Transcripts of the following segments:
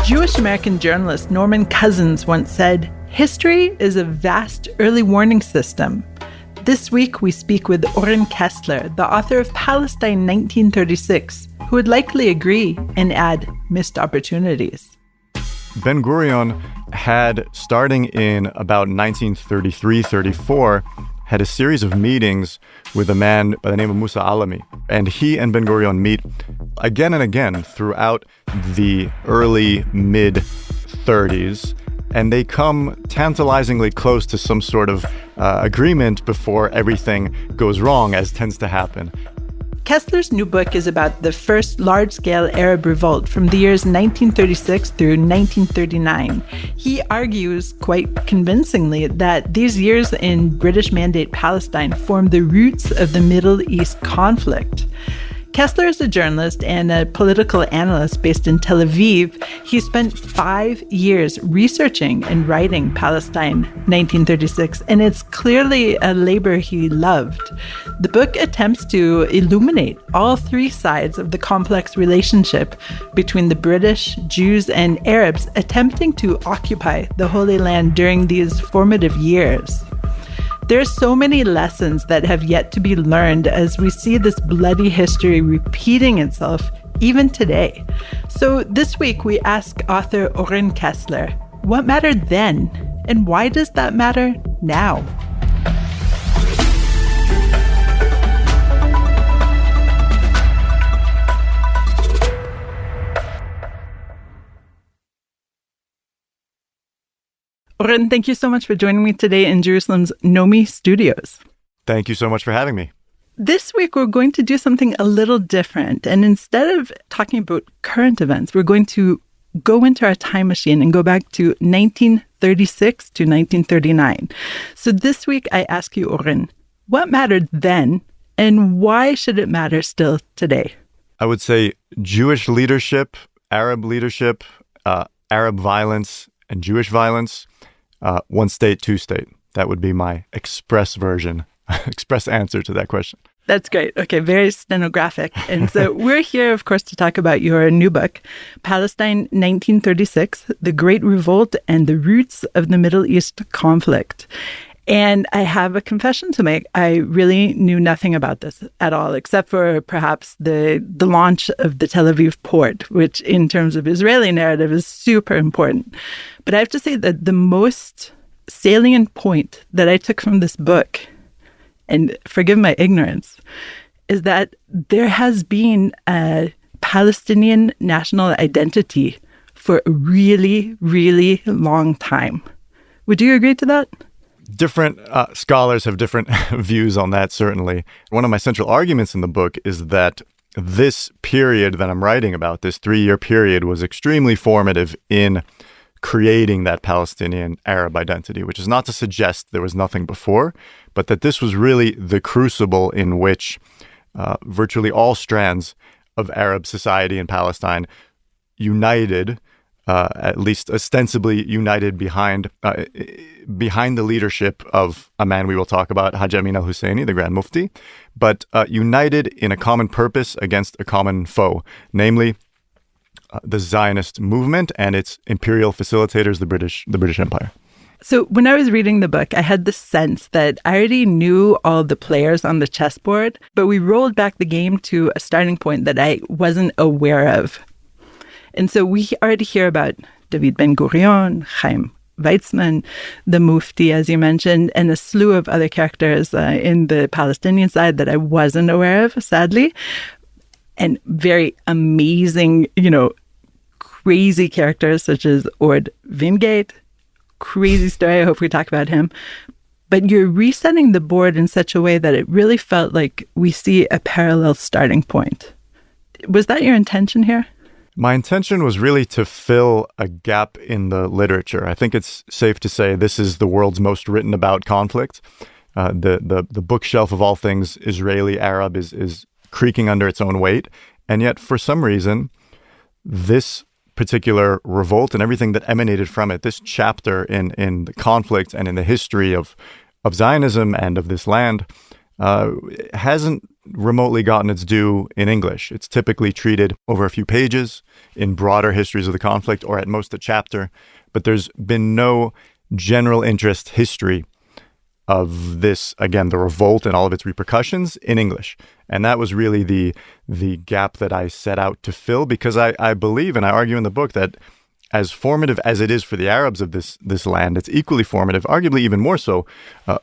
Jewish-American journalist Norman Cousins once said, "History is a vast early warning system." This week, we speak with Oren Kessler, the author of Palestine 1936, who would likely agree and add missed opportunities. Ben-Gurion had, starting in about 1933-34, had a series of meetings with a man by the name of Musa Alami. And he and Ben-Gurion meet again and again throughout the early, mid-30s. And they come tantalizingly close to some sort of agreement before everything goes wrong, as tends to happen. Kessler's new book is about the first large-scale Arab revolt from the years 1936 through 1939. He argues quite convincingly that these years in British Mandate Palestine formed the roots of the Middle East conflict. Kessler is a journalist and a political analyst based in Tel Aviv. He spent 5 years researching and writing Palestine 1936, and it's clearly a labor he loved. The book attempts to illuminate all three sides of the complex relationship between the British, Jews, and Arabs attempting to occupy the Holy Land during these formative years. There are so many lessons that have yet to be learned as we see this bloody history repeating itself even today. So this week we ask author Oren Kessler, what mattered then, and why does that matter now? Oren, thank you so much for joining me today in Jerusalem's Nomi studios. Thank you so much for having me. This week, we're going to do something a little different. And instead of talking about current events, we're going to go into our time machine and go back to 1936 to 1939. So this week, I ask you, Oren, what mattered then and why should it matter still today? I would say Jewish leadership, Arab leadership, Arab violence, and Jewish violence. One state, two state. That would be my express version, express answer to that question. That's great. Okay, very stenographic. And so we're here, of course, to talk about your new book, Palestine 1936, The Great Revolt and the Roots of the Middle East Conflict. And I have a confession to make. I really knew nothing about this at all, except for perhaps the launch of the Tel Aviv port, which in terms of Israeli narrative is super important. But I have to say that the most salient point that I took from this book, and forgive my ignorance, is that there has been a Palestinian national identity for a really, really long time. Would you agree to that? Different scholars have different views on that, certainly. One of my central arguments in the book is that this period that I'm writing about, this 3-year period, was extremely formative in creating that Palestinian Arab identity, which is not to suggest there was nothing before, but that this was really the crucible in which virtually all strands of Arab society in Palestine united, at least ostensibly united behind the leadership of a man we will talk about, Haj Amin al-Husseini, the Grand Mufti, but united in a common purpose against a common foe, namely the Zionist movement and its imperial facilitators, the British Empire. So when I was reading the book, I had the sense that I already knew all the players on the chessboard, but we rolled back the game to a starting point that I wasn't aware of. And so we already hear about David Ben-Gurion, Chaim Weizmann, the Mufti, as you mentioned, and a slew of other characters in the Palestinian side that I wasn't aware of, sadly. And very amazing, crazy characters such as Orde Wingate. Crazy story. I hope we talk about him. But you're resetting the board in such a way that it really felt like we see a parallel starting point. Was that your intention here? My intention was really to fill a gap in the literature. I think it's safe to say this is the world's most written about conflict. The bookshelf of all things Israeli-Arab is creaking under its own weight. And yet, for some reason, this particular revolt and everything that emanated from it, this chapter in the conflict and in the history of Zionism and of this land, hasn't remotely gotten its due in English. It's typically treated over a few pages in broader histories of the conflict, or at most a chapter, but there's been no general interest history of this, again, the revolt and all of its repercussions in English. And that was really the gap that I set out to fill, because I believe, and I argue in the book, that as formative as it is for the Arabs of this land, it's equally formative, arguably even more so,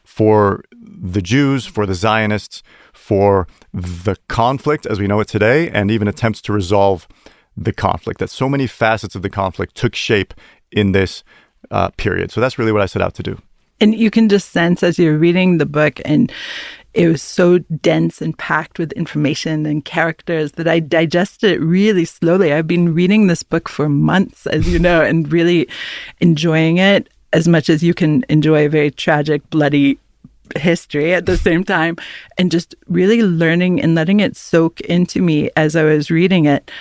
for the Jews, for the Zionists, for the conflict as we know it today, and even attempts to resolve the conflict. That so many facets of the conflict took shape in this period. So that's really what I set out to do. And you can just sense as you're reading the book, and it was so dense and packed with information and characters that I digested it really slowly. I've been reading this book for months, as you know, and really enjoying it as much as you can enjoy a very tragic, bloody history at the same time, and just really learning and letting it soak into me as I was reading it.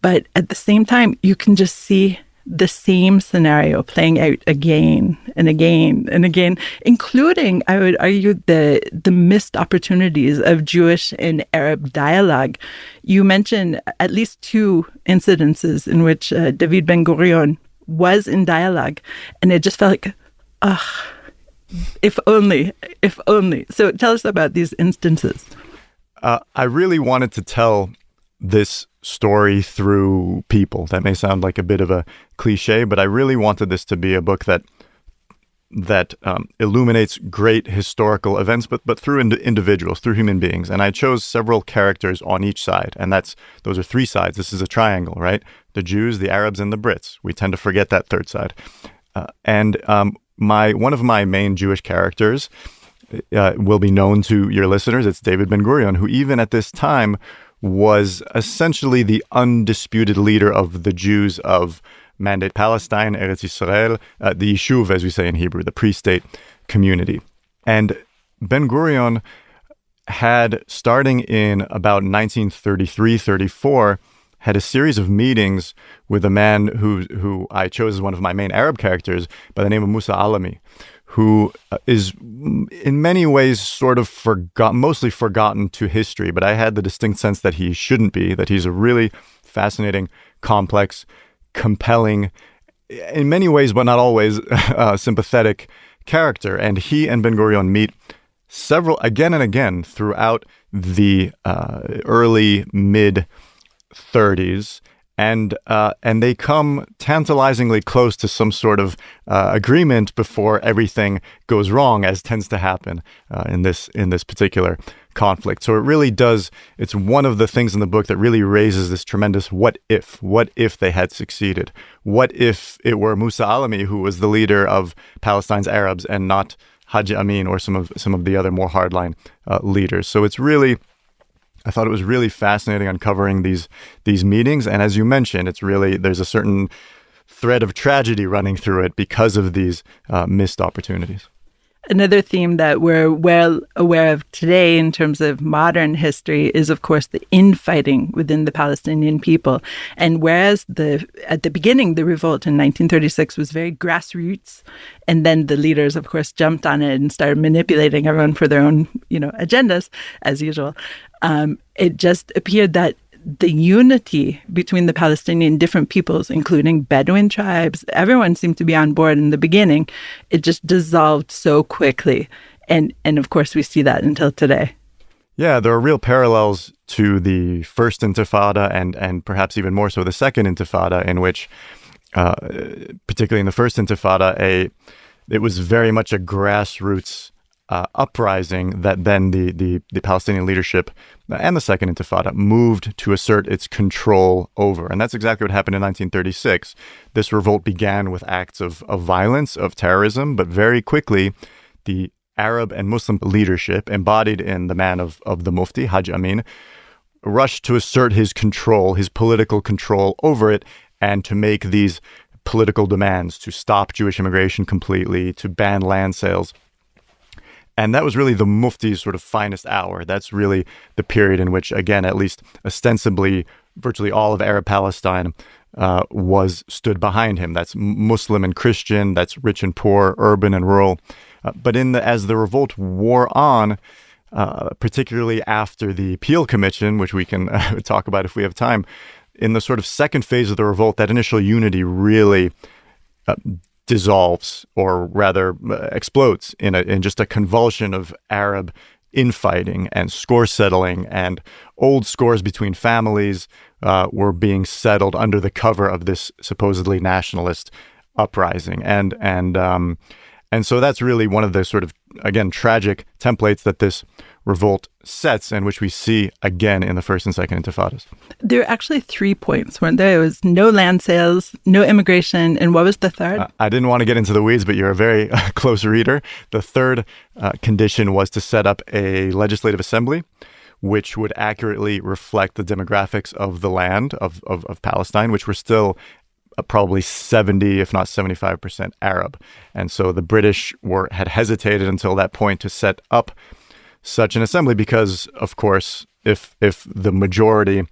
But at the same time, you can just see the same scenario playing out again and again and again, including, I would argue, the missed opportunities of Jewish and Arab dialogue. You mentioned at least two incidences in which David Ben-Gurion was in dialogue, and it just felt like, if only. So tell us about these instances. I really wanted to tell this story through people. That may sound like a bit of a cliche, but I really wanted this to be a book that illuminates great historical events, but through individuals, through human beings. And I chose several characters on each side, and those are three sides. This is a triangle, right? The Jews, the Arabs, and the Brits. We tend to forget that third side. One of my main Jewish characters will be known to your listeners. It's David Ben-Gurion, who even at this time was essentially the undisputed leader of the Jews of Mandate Palestine, Eretz Yisrael, the Yishuv, as we say in Hebrew, the pre-state community. And Ben-Gurion had, starting in about 1933-34, had a series of meetings with a man who I chose as one of my main Arab characters by the name of Musa Alami, who is in many ways sort of mostly forgotten to history, but I had the distinct sense that he shouldn't be, that he's a really fascinating, complex, compelling, in many ways, but not always, sympathetic character. And he and Ben-Gurion meet again and again throughout the early, mid-30s, and they come tantalizingly close to some sort of agreement before everything goes wrong, as tends to happen in this particular conflict. So it really does. It's one of the things in the book that really raises this tremendous what if they had succeeded? What if it were Musa Alami who was the leader of Palestine's Arabs and not Haji Amin or some of the other more hardline leaders? So I thought it was really fascinating uncovering these meetings. And as you mentioned, there's a certain thread of tragedy running through it because of these missed opportunities. Another theme that we're well aware of today in terms of modern history is, of course, the infighting within the Palestinian people. And whereas at the beginning, the revolt in 1936 was very grassroots, and then the leaders, of course, jumped on it and started manipulating everyone for their own, agendas, as usual. It just appeared that the unity between the Palestinian different peoples, including Bedouin tribes, everyone seemed to be on board in the beginning. It just dissolved so quickly. And of course, we see that until today. Yeah, there are real parallels to the First Intifada and perhaps even more so the Second Intifada, in which, particularly in the First Intifada, it was very much a grassroots uprising that then the Palestinian leadership and the Second Intifada moved to assert its control over. And that's exactly what happened in 1936. This revolt began with acts of violence, of terrorism, but very quickly the Arab and Muslim leadership, embodied in the man of the Mufti, Haji Amin, rushed to assert his control, his political control over it, and to make these political demands to stop Jewish immigration completely, to ban land sales. And that was really the Mufti's sort of finest hour. That's really the period in which, again, at least ostensibly, virtually all of Arab Palestine stood behind him. That's Muslim and Christian, that's rich and poor, urban and rural. But as the revolt wore on, particularly after the Peel Commission, which we can talk about if we have time. In the sort of second phase of the revolt, that initial unity really dissolves, or rather explodes in just a convulsion of Arab infighting and score settling, and old scores between families were being settled under the cover of this supposedly nationalist uprising. And so that's really one of the sort of, again, tragic templates that this revolt sets, and which we see again in the First and Second Intifadas. There were actually 3 points, weren't there? It was no land sales, no immigration, and what was the third? I didn't want to get into the weeds, but you're a very close reader. The third condition was to set up a legislative assembly, which would accurately reflect the demographics of the land of Palestine, which were still probably 70, if not 75% Arab. And so the British had hesitated until that point to set up such an assembly because, of course, if the majority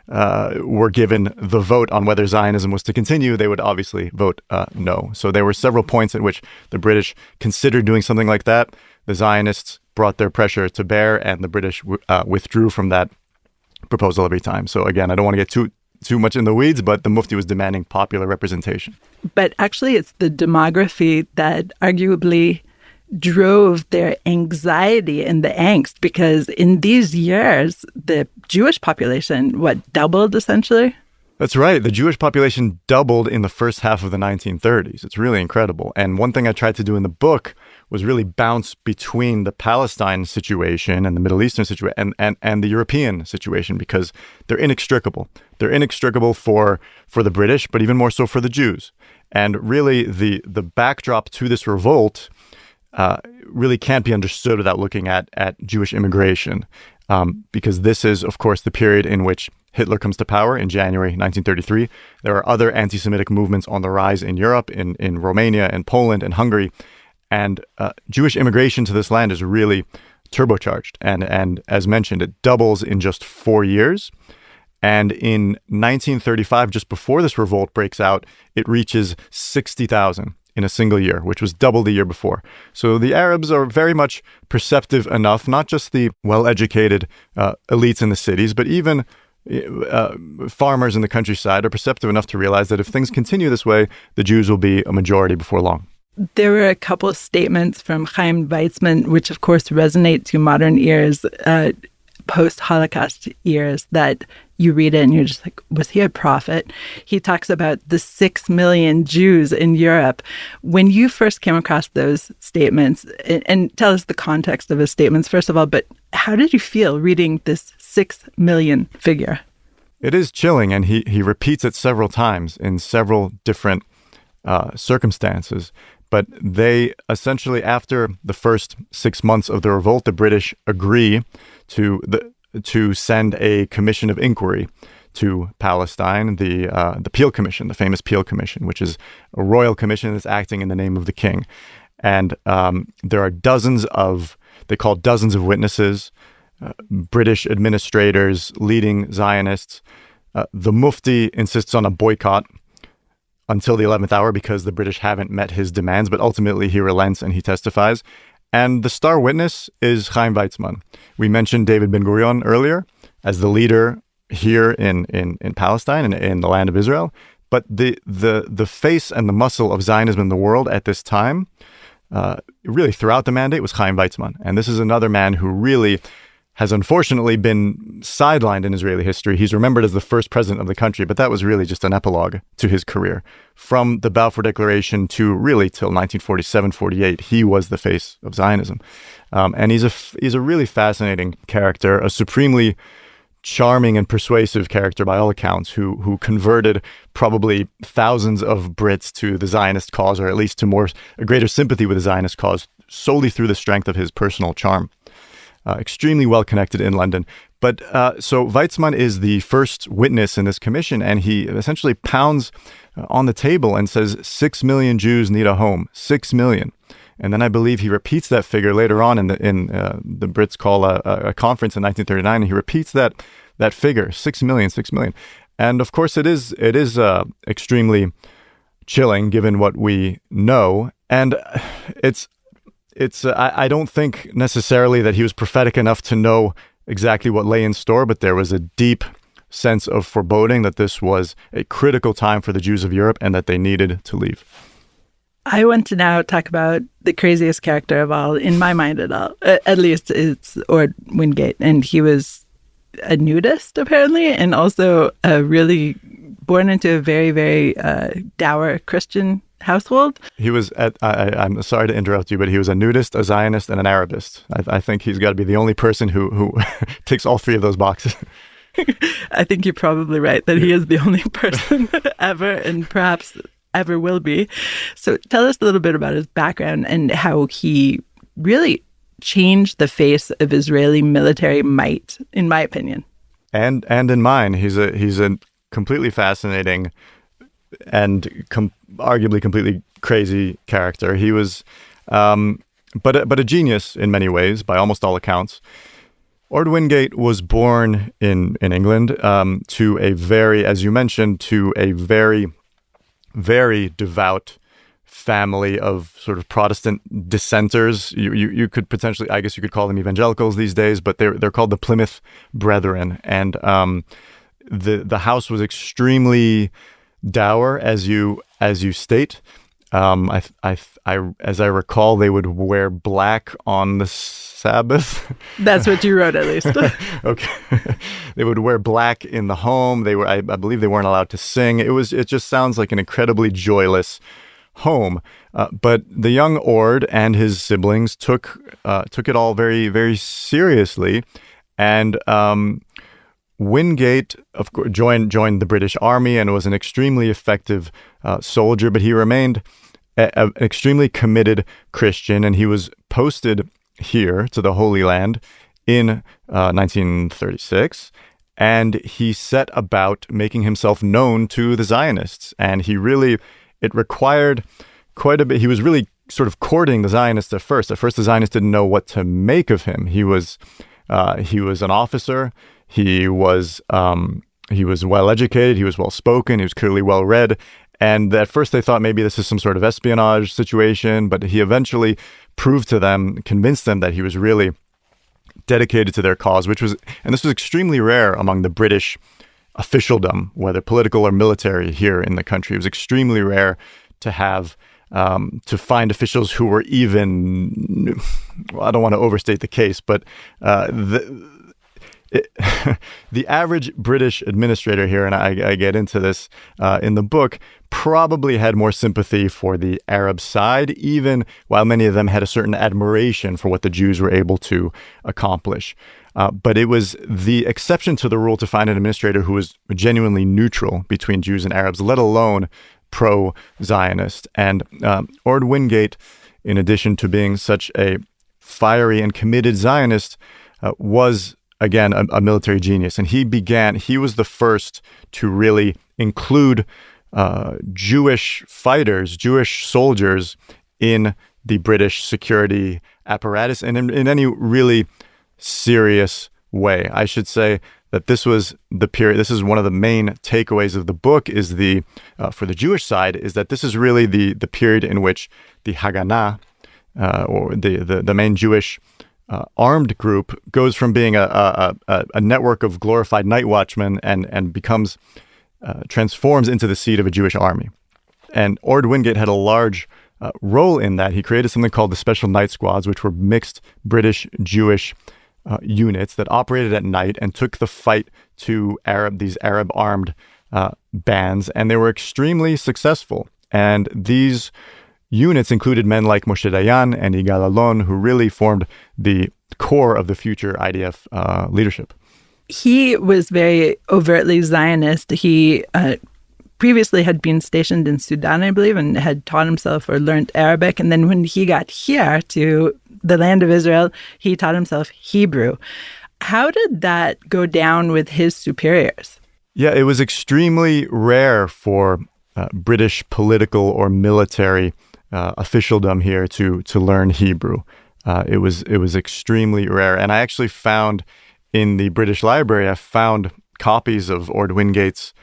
were given the vote on whether Zionism was to continue, they would obviously vote no. So there were several points at which the British considered doing something like that. The Zionists brought their pressure to bear, and the British withdrew from that proposal every time. So again, I don't want to get too much in the weeds, but the Mufti was demanding popular representation. But actually, it's the demography that arguably drove their anxiety and the angst, because in these years, the Jewish population, doubled essentially? That's right. The Jewish population doubled in the first half of the 1930s. It's really incredible. And one thing I tried to do in the book was really bounce between the Palestine situation and the Middle Eastern situation and the European situation, because they're inextricable. They're inextricable for the British, but even more so for the Jews. And really, the backdrop to this revolt really can't be understood without looking at Jewish immigration, because this is, of course, the period in which Hitler comes to power in January 1933. There are other anti-Semitic movements on the rise in Europe, in Romania and Poland and Hungary. And Jewish immigration to this land is really turbocharged. And as mentioned, it doubles in just 4 years. And in 1935, just before this revolt breaks out, it reaches 60,000 in a single year, which was double the year before. So the Arabs are very much perceptive enough, not just the well-educated elites in the cities, but even farmers in the countryside are perceptive enough to realize that if things continue this way, the Jews will be a majority before long. There were a couple of statements from Chaim Weizmann, which of course resonate to modern ears, post-Holocaust ears, that you read it and you're just like, was he a prophet? He talks about the 6 million Jews in Europe. When you first came across those statements, and tell us the context of his statements, first of all, but how did you feel reading this 6 million figure? It is chilling, and he repeats it several times in several different circumstances. But they essentially, after the first 6 months of the revolt, the British agree to send a commission of inquiry to Palestine, the Peel Commission, the famous Peel Commission, which is a royal commission that's acting in the name of the king. And there are dozens of witnesses, British administrators, leading Zionists. The Mufti insists on a boycott until the 11th hour because the British haven't met his demands, but ultimately he relents and he testifies. And the star witness is Chaim Weizmann. We mentioned David Ben-Gurion earlier as the leader here in Palestine and in the land of Israel. But the face and the muscle of Zionism in the world at this time, really throughout the mandate, was Chaim Weizmann. And this is another man who really has unfortunately been sidelined in Israeli history. He's remembered as the first president of the country, but that was really just an epilogue to his career. From the Balfour Declaration to really till 1947-48, he was the face of Zionism. And he's a really fascinating character, a supremely charming and persuasive character by all accounts, who converted probably thousands of Brits to the Zionist cause, or at least to a greater sympathy with the Zionist cause, solely through the strength of his personal charm. Extremely well connected in London. But so Weizmann is the first witness in this commission, and he essentially pounds on the table and says 6 million Jews need a home. 6 million. And then I believe he repeats that figure later on in the Brits call a conference in 1939, and he repeats that figure, 6 million, 6 million. And of course, it is extremely chilling given what we know, and it's I don't think necessarily that he was prophetic enough to know exactly what lay in store, but there was a deep sense of foreboding that this was a critical time for the Jews of Europe and that they needed to leave. I want to now talk about the craziest character of all, in my mind at least, it's Orde Wingate. And he was a nudist, apparently, and also really born into a very, very dour Christian household. He was I'm sorry to interrupt you, but he was a nudist, a Zionist, and an Arabist. I think he's got to be the only person who ticks all three of those boxes. I think you're probably right that he is the only person ever, and perhaps ever will be. So tell us a little bit about his background and how he really changed the face of Israeli military might, in my opinion. And in mine. He's a completely fascinating and arguably completely crazy character. He was, but a genius in many ways, by almost all accounts. Orde Wingate was born in England to a very, as you mentioned, to a very, very devout family of sort of Protestant dissenters. You could potentially, I guess you could call them evangelicals these days, but they're called the Plymouth Brethren. And the house was extremely dour, as you state. As I recall, they would wear black on the Sabbath. That's what you wrote, at least. Okay. They would wear black in the home. I believe they weren't allowed to sing. It just sounds like an incredibly joyless home. But the young Orde and his siblings took it all very, very seriously. And Wingate, of course, joined the British Army and was an extremely effective soldier, but he remained an extremely committed Christian, and he was posted here to the Holy Land in 1936, and he set about making himself known to the Zionists, and it required quite a bit. He was really sort of courting the Zionists at first. At first, the Zionists didn't know what to make of him. He was an officer. He was well educated. He was well spoken. He was clearly well read. And at first they thought maybe this is some sort of espionage situation, but he eventually convinced them that he was really dedicated to their cause, and this was extremely rare among the British officialdom, whether political or military here in the country. It was extremely rare to have to find officials who were even, well, I don't want to overstate the case, but the average British administrator here, and I get into this in the book, probably had more sympathy for the Arab side, even while many of them had a certain admiration for what the Jews were able to accomplish. But it was the exception to the rule to find an administrator who was genuinely neutral between Jews and Arabs, let alone pro-Zionist. And Orde Wingate, in addition to being such a fiery and committed Zionist, was again a military genius. And he was the first to really include Jewish fighters, Jewish soldiers in the British security apparatus, and in any really serious way. I should say that this was the period. This is one of the main takeaways of the book. Is for the Jewish side, is that this is really the period in which the Haganah, or the main Jewish armed group, goes from being a network of glorified night watchmen and becomes transforms into the seat of a Jewish army. And Orde Wingate had a large role in that. He created something called the Special Night Squads, which were mixed British-Jewish units that operated at night and took the fight to these Arab armed bands, and they were extremely successful. And these units included men like Moshe Dayan and Yigal Allon, who really formed the core of the future IDF leadership. He was very overtly Zionist. He previously had been stationed in Sudan, I believe, and had taught himself or learned Arabic. And then when he got here to the land of Israel, he taught himself Hebrew. How did that go down with his superiors? Yeah, it was extremely rare for British political or military officialdom here to learn Hebrew. It was extremely rare. And I actually found in the British Library, I found copies of Orde Wingate's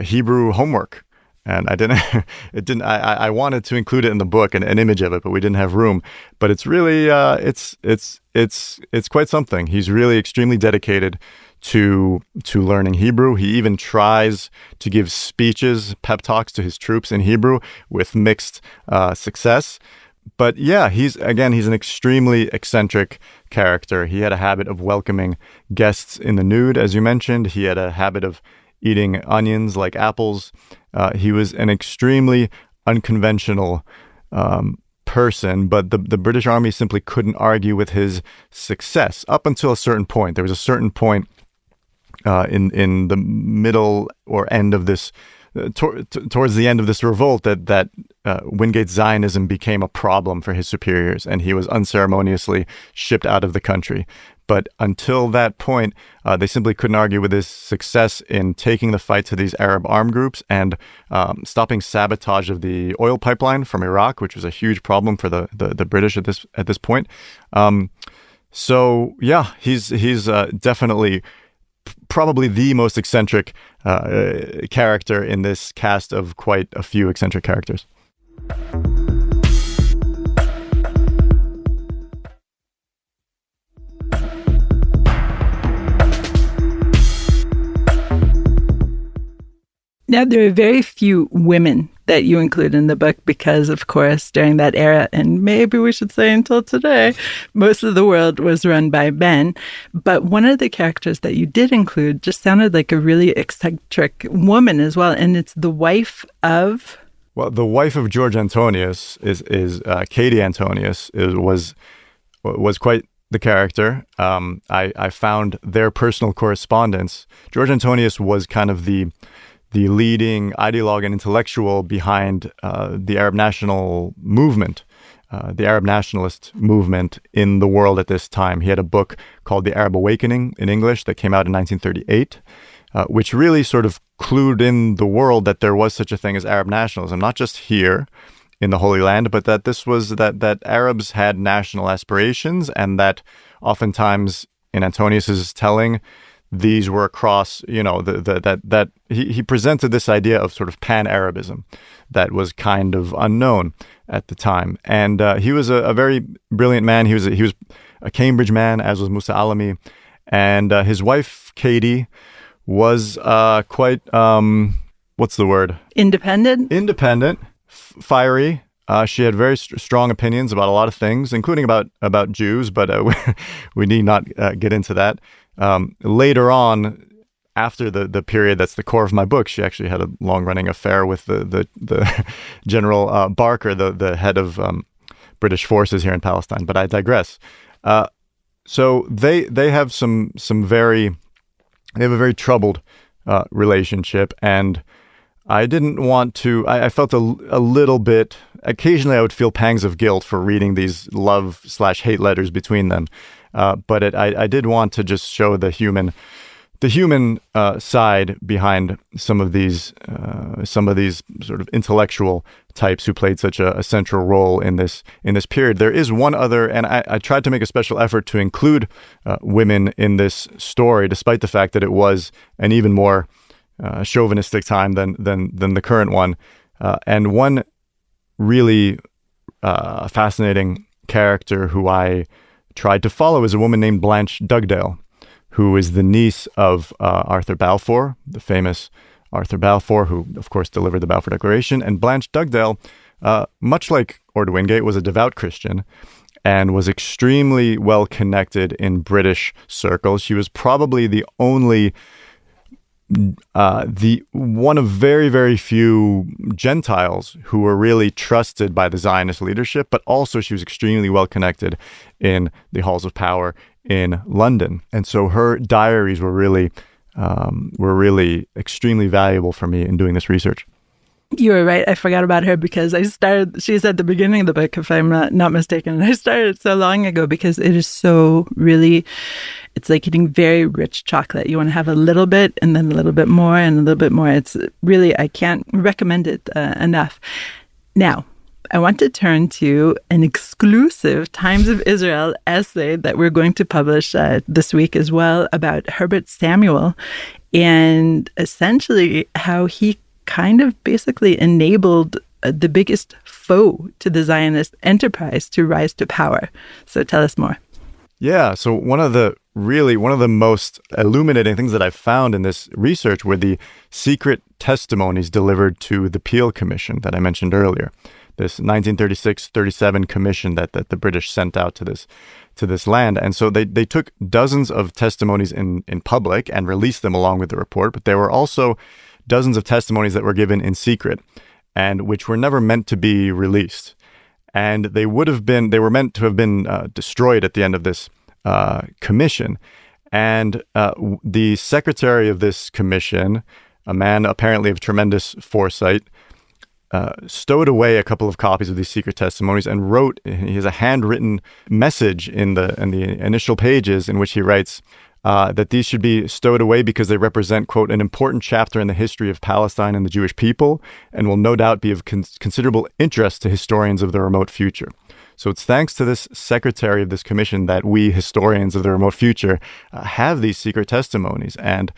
Hebrew homework. and I didn't. I wanted to include it in the book, an image of it, but we didn't have room. But it's really, it's quite something. He's really extremely dedicated to learning Hebrew. He even tries to give speeches, pep talks to his troops in Hebrew with mixed success. But yeah, he's an extremely eccentric character. He had a habit of welcoming guests in the nude, as you mentioned. He had a habit of eating onions like apples. He was an extremely unconventional person, but the British Army simply couldn't argue with his success up until a certain point. There was a certain point in the middle or end of this, towards the end of this revolt, that Wingate's Zionism became a problem for his superiors, and he was unceremoniously shipped out of the country. But until that point, they simply couldn't argue with his success in taking the fight to these Arab armed groups and stopping sabotage of the oil pipeline from Iraq, which was a huge problem for the British at this point. So yeah, he's definitely probably the most eccentric character in this cast of quite a few eccentric characters. Now, there are very few women that you include in the book because, of course, during that era, and maybe we should say until today, most of the world was run by men. But one of the characters that you did include just sounded like a really eccentric woman as well, and it's the wife of... Well, the wife of George Antonius is Katie Antonius, was quite the character. I found their personal correspondence. George Antonius was kind of the leading ideologue and intellectual behind the Arab national movement, the Arab nationalist movement in the world at this time. He had a book called The Arab Awakening in English that came out in 1938, which really sort of clued in the world that there was such a thing as Arab nationalism, not just here in the Holy Land, but that this was that Arabs had national aspirations, and that oftentimes in Antonius's telling, these were across, that he presented this idea of sort of pan-Arabism that was kind of unknown at the time. And he was a very brilliant man. He was a Cambridge man, as was Musa Alami. And his wife, Katie, was quite, what's the word? Independent, fiery. She had very strong opinions about a lot of things, including about Jews, but we need not get into that. Later on, after the period that's the core of my book, she actually had a long-running affair with the General Barker, the head of British forces here in Palestine. But I digress. So they have they have a very troubled relationship, and I didn't want to. I felt a little bit. Occasionally, I would feel pangs of guilt for reading these love/hate letters between them. But I did want to just show the human side behind some of these sort of intellectual types who played such a central role in this period. There is one other, and I tried to make a special effort to include women in this story, despite the fact that it was an even more chauvinistic time than the current one. And one really fascinating character who I tried to follow is a woman named Blanche Dugdale, who is the niece of Arthur Balfour, the famous Arthur Balfour, who, of course, delivered the Balfour Declaration. And Blanche Dugdale, much like Orde Wingate, was a devout Christian and was extremely well connected in British circles. She was probably the only one of very, very few Gentiles who were really trusted by the Zionist leadership, but also she was extremely well connected in the halls of power in London. And so her diaries were really extremely valuable for me in doing this research. You were right. I forgot about her because she's at the beginning of the book, if I'm not mistaken. And I started so long ago because it is so really, it's like eating very rich chocolate. You want to have a little bit and then a little bit more and a little bit more. It's really, I can't recommend it enough. Now, I want to turn to an exclusive Times of Israel essay that we're going to publish this week as well about Herbert Samuel and essentially how he kind of basically enabled the biggest foe to the Zionist enterprise to rise to power. So tell us more. Yeah, so one of the most illuminating things that I found in this research were the secret testimonies delivered to the Peel Commission that I mentioned earlier. This 1936-37 commission that the British sent out to this land. And so they took dozens of testimonies in public and released them along with the report, but there were also dozens of testimonies that were given in secret and which were never meant to be released. And they were meant to have been destroyed at the end of this commission. And the secretary of this commission, a man apparently of tremendous foresight, stowed away a couple of copies of these secret testimonies and wrote. He has a handwritten message in the initial pages in which he writes that these should be stowed away because they represent, quote, an important chapter in the history of Palestine and the Jewish people, and will no doubt be of considerable interest to historians of the remote future. So it's thanks to this secretary of this commission that we historians of the remote future have these secret testimonies. And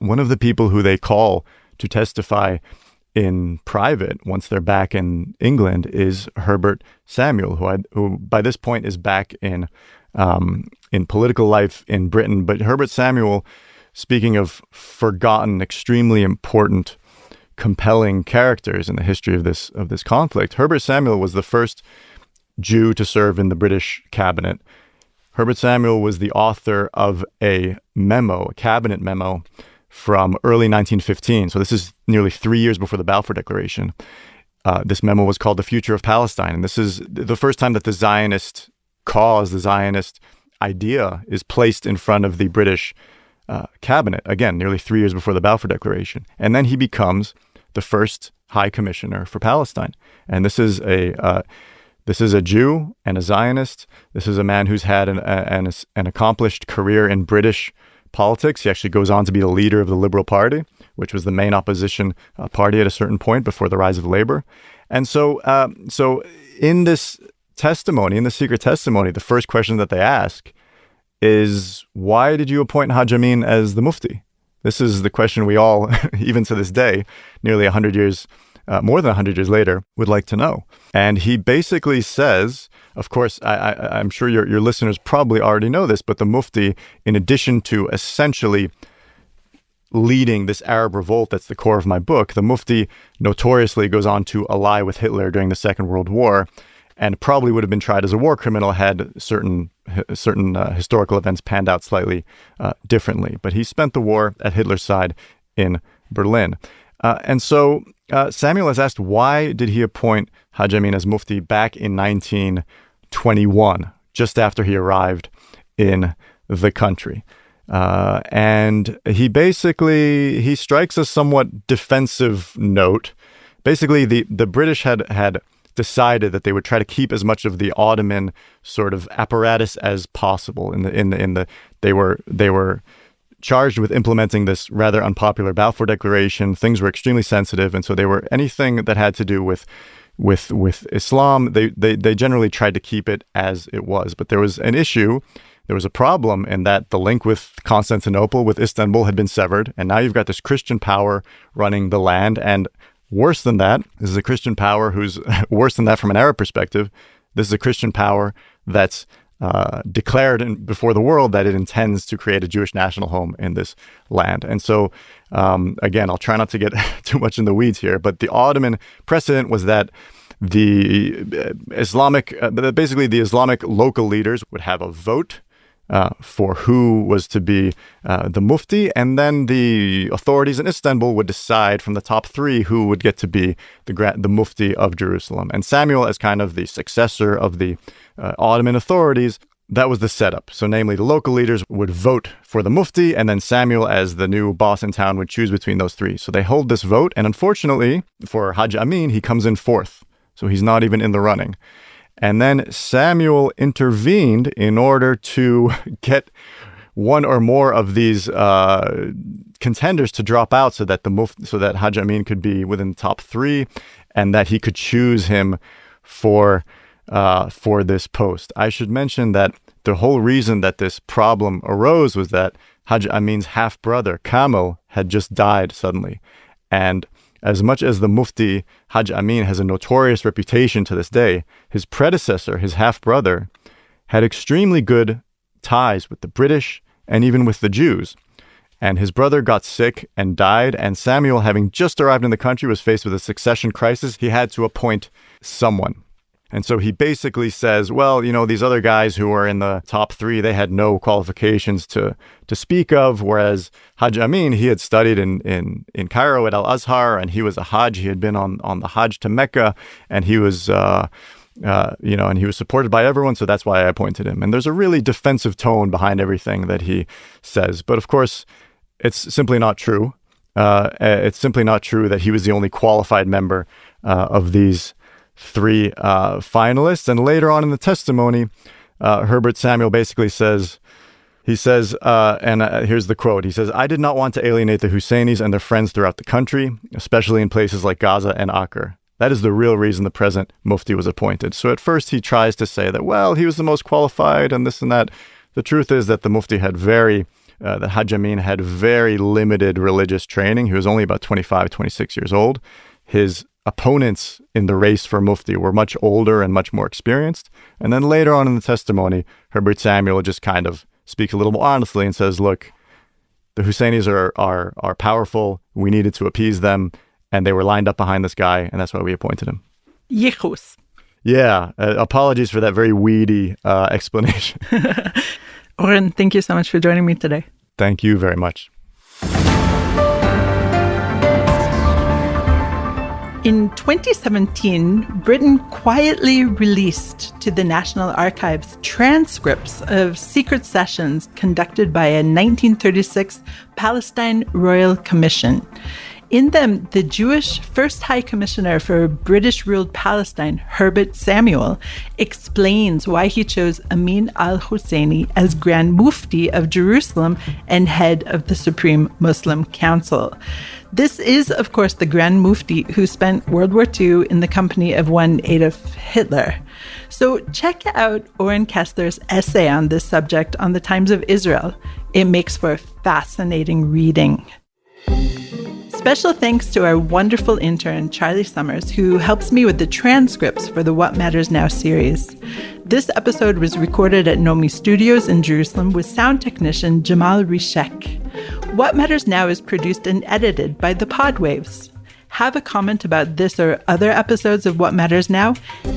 one of the people who they call to testify in private once they're back in England is Herbert Samuel, who by this point is back in political life in Britain. But Herbert Samuel, speaking of forgotten, extremely important, compelling characters in the history of this conflict, Herbert Samuel was the first Jew to serve in the British cabinet. Herbert Samuel was the author of a cabinet memo from early 1915. So this is nearly 3 years before the Balfour Declaration. This memo was called The Future of Palestine. And this is the first time that the Zionist cause, the Zionist idea is placed in front of the British cabinet. Again, nearly 3 years before the Balfour Declaration. And then he becomes the first High Commissioner for Palestine. And this is a Jew and a Zionist. This is a man who's had an accomplished career in British politics. He actually goes on to be the leader of the Liberal Party, which was the main opposition party at a certain point before the rise of Labour. And so in this testimony, in the secret testimony, the first question that they ask is, why did you appoint Haj Amin as the Mufti? This is the question we all, even to this day, nearly 100 years, more than 100 years later, would like to know. And he basically says, of course, I'm sure your listeners probably already know this, but the Mufti, in addition to essentially leading this Arab revolt that's the core of my book, the Mufti notoriously goes on to ally with Hitler during the Second World War and probably would have been tried as a war criminal had certain historical events panned out slightly differently. But he spent the war at Hitler's side in Berlin. And so Samuel has asked, why did he appoint Haj Amin as Mufti back in 1921, just after he arrived in the country? And he strikes a somewhat defensive note. Basically, the British had decided that they would try to keep as much of the Ottoman sort of apparatus as possible. They were charged with implementing this rather unpopular Balfour Declaration. Things were extremely sensitive, and so anything that had to do with Islam, they generally tried to keep it as it was. But there was an issue. There was a problem in that the link with Constantinople, with Istanbul, had been severed, and now you've got this Christian power running the land. And worse than that, this is a Christian power who's worse than that from an Arab perspective. This is a Christian power that's declared before the world that it intends to create a Jewish national home in this land. And so, again, I'll try not to get too much in the weeds here, but the Ottoman precedent was that the Islamic local leaders would have a vote for who was to be the Mufti, and then the authorities in Istanbul would decide from the top three who would get to be the Mufti of Jerusalem. And Samuel, as kind of the successor of the Ottoman authorities, that was the setup. So namely, the local leaders would vote for the Mufti, and then Samuel, as the new boss in town, would choose between those three. So they hold this vote, and unfortunately for Haj Amin, he comes in fourth. So he's not even in the running. And then Samuel intervened in order to get one or more of these contenders to drop out, so that Haj Amin could be within the top three, and that he could choose him for this post. I should mention that the whole reason that this problem arose was that Haj Amin's half-brother, Kamel, had just died suddenly. And As much as the Mufti, Hajj Amin, has a notorious reputation to this day, his predecessor, his half-brother, had extremely good ties with the British and even with the Jews. And his brother got sick and died, and Samuel, having just arrived in the country, was faced with a succession crisis. He had to appoint someone. And so he basically says, well, these other guys who were in the top three, they had no qualifications to speak of, whereas Hajj Amin, he had studied in Cairo at Al-Azhar, and he was a Hajj. He had been on the Hajj to Mecca, and he was, and he was supported by everyone, so that's why I appointed him. And there's a really defensive tone behind everything that he says. But of course, it's simply not true. It's simply not true that he was the only qualified member of these three finalists. And later on in the testimony, Herbert Samuel basically says, here's the quote. He says, "I did not want to alienate the Husseinis and their friends throughout the country, especially in places like Gaza and Acre. That is the real reason the present Mufti was appointed." So at first he tries to say that, well, he was the most qualified and this and that. The truth is that the Mufti had that Hajj Amin had very limited religious training. He was only about 25, 26 years old. His opponents in the race for Mufti were much older and much more experienced. And then later on in the testimony, Herbert Samuel just kind of speaks a little more honestly and says, look, the Husseinis are powerful. We needed to appease them. And they were lined up behind this guy. And that's why we appointed him. Yichus. Yeah. Apologies for that very weedy explanation. Oren, thank you so much for joining me today. Thank you very much. In 2017, Britain quietly released to the National Archives transcripts of secret sessions conducted by a 1936 Palestine Royal Commission. In them, the Jewish First High Commissioner for British-ruled Palestine, Herbert Samuel, explains why he chose Amin al-Husseini as Grand Mufti of Jerusalem and head of the Supreme Muslim Council. This is, of course, the Grand Mufti who spent World War II in the company of one Adolf Hitler. So check out Oren Kessler's essay on this subject on the Times of Israel. It makes for fascinating reading. Special thanks to our wonderful intern, Charlie Summers, who helps me with the transcripts for the What Matters Now series. This episode was recorded at Nomi Studios in Jerusalem with sound technician Jamal Rishek. What Matters Now is produced and edited by The Podwaves. Have a comment about this or other episodes of What Matters Now?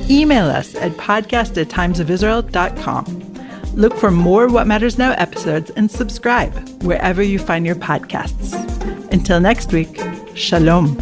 Email us at podcast@timesofisrael.com. Look for more What Matters Now episodes and subscribe wherever you find your podcasts. Until next week, Shalom.